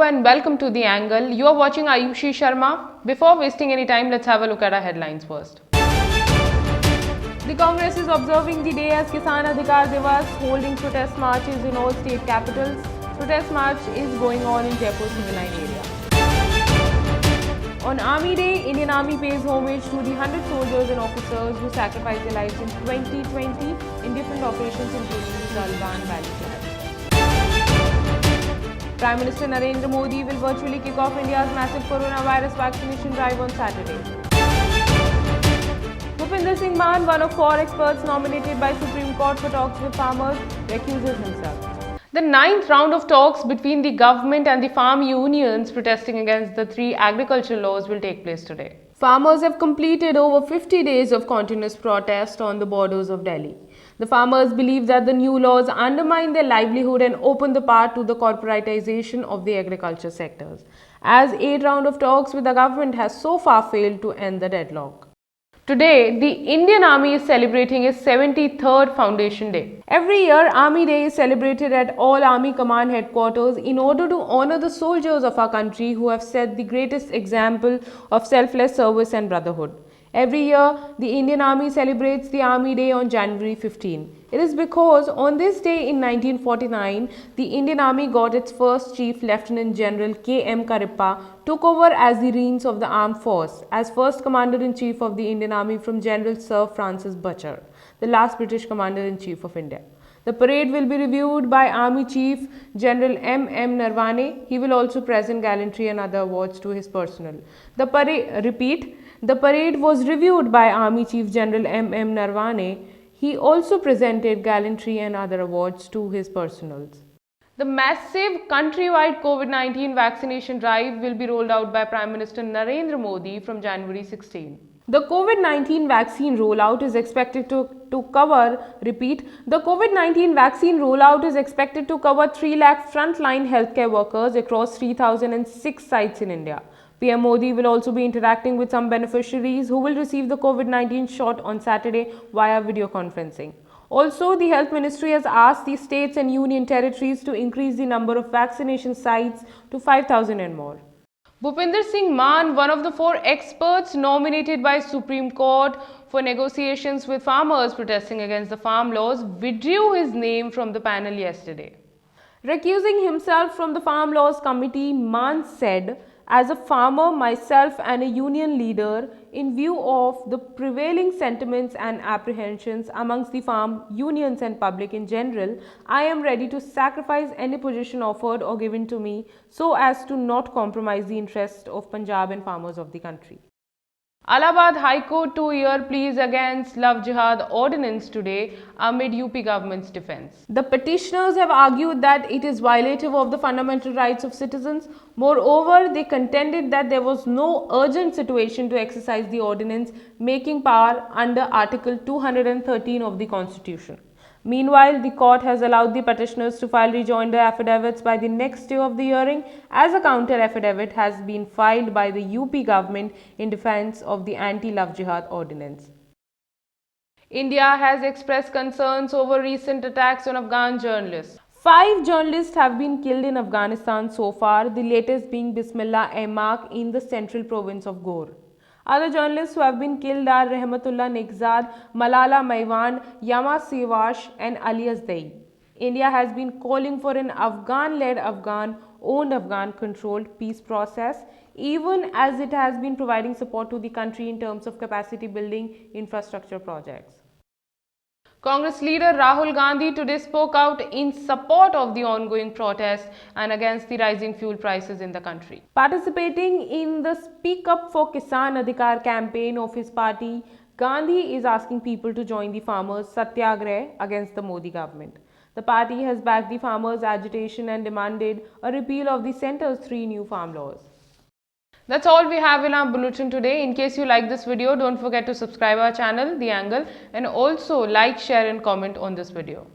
and welcome to The Angle. You are watching Ayushi Sharma. Before wasting any time, let's have a look at our headlines first. The Congress is observing the day as Kisan Adhikar Divas, holding protest marches in all state capitals. Protest march is going on in Jaipur Civil Line area. On Army Day, Indian Army pays homage to the 100 soldiers and officers who sacrificed their lives in 2020 in different operations including the Galwan Valley Flag. Prime Minister Narendra Modi will virtually kick off India's massive coronavirus vaccination drive on Saturday. Bhupinder Singh Maan, one of 4 experts nominated by Supreme Court for talks with farmers, recuses himself. The 9th round of talks between the government and the farm unions protesting against the 3 agricultural laws will take place today. Farmers have completed over 50 days of continuous protest on the borders of Delhi. The farmers believe that the new laws undermine their livelihood and open the path to the corporatization of the agriculture sectors, as 8th round of talks with the government has so far failed to end the deadlock. Today, the Indian Army is celebrating its 73rd Foundation Day. Every year, Army Day is celebrated at all Army Command headquarters in order to honor the soldiers of our country who have set the greatest example of selfless service and brotherhood. Every year, the Indian Army celebrates the Army Day on January 15. It is because on this day in 1949, the Indian Army got its first Chief Lieutenant General K.M. Karippa took over as the reins of the armed force as first Commander-in-Chief of the Indian Army from General Sir Francis Butcher, the last British Commander-in-Chief of India. The parade will be reviewed by Army Chief General M.M. Narwane. He will also present gallantry and other awards to his personnel. The parade was reviewed by Army Chief General M.M. Narwane. He also presented gallantry and other awards to his personnel. The massive countrywide COVID-19 vaccination drive will be rolled out by Prime Minister Narendra Modi from January 16. The COVID-19 vaccine rollout is expected to cover 3 lakh frontline healthcare workers across 3,006 sites in India. PM Modi will also be interacting with some beneficiaries who will receive the COVID-19 shot on Saturday via video conferencing. Also, the Health Ministry has asked the states and union territories to increase the number of vaccination sites to 5,000 and more. Bhupinder Singh Maan, one of the 4 experts nominated by Supreme Court for negotiations with farmers protesting against the farm laws, withdrew his name from the panel yesterday. Recusing himself from the Farm Laws Committee, Maan said, "As a farmer myself and a union leader, in view of the prevailing sentiments and apprehensions amongst the farm unions and public in general, I am ready to sacrifice any position offered or given to me so as to not compromise the interest of Punjab and farmers of the country." Allahabad High Court 2-year pleas against Love Jihad ordinance today amid UP government's defense. The petitioners have argued that it is violative of the fundamental rights of citizens. Moreover, they contended that there was no urgent situation to exercise the ordinance making power under Article 213 of the Constitution. Meanwhile, the court has allowed the petitioners to file rejoinder affidavits by the next day of the hearing, as a counter affidavit has been filed by the UP government in defense of the anti-Love Jihad ordinance. India has expressed concerns over recent attacks on Afghan journalists. 5 journalists have been killed in Afghanistan so far, the latest being Bismillah Ahmaq in the central province of Ghor. Other journalists who have been killed are Rahmatullah Nighzad, Malala Maiwand, Yama Siwash and Ali Asdai. India has been calling for an Afghan-led, Afghan-owned, Afghan-controlled peace process, even as it has been providing support to the country in terms of capacity building infrastructure projects. Congress leader Rahul Gandhi today spoke out in support of the ongoing protests and against the rising fuel prices in the country. Participating in the Speak Up for Kisan Adhikar campaign of his party, Gandhi is asking people to join the farmers' satyagrah against the Modi government. The party has backed the farmers' agitation and demanded a repeal of the centre's 3 new farm laws. That's all we have in our bulletin today. In case you like this video, don't forget to subscribe our channel, The Angle, and also like, share and comment on this video.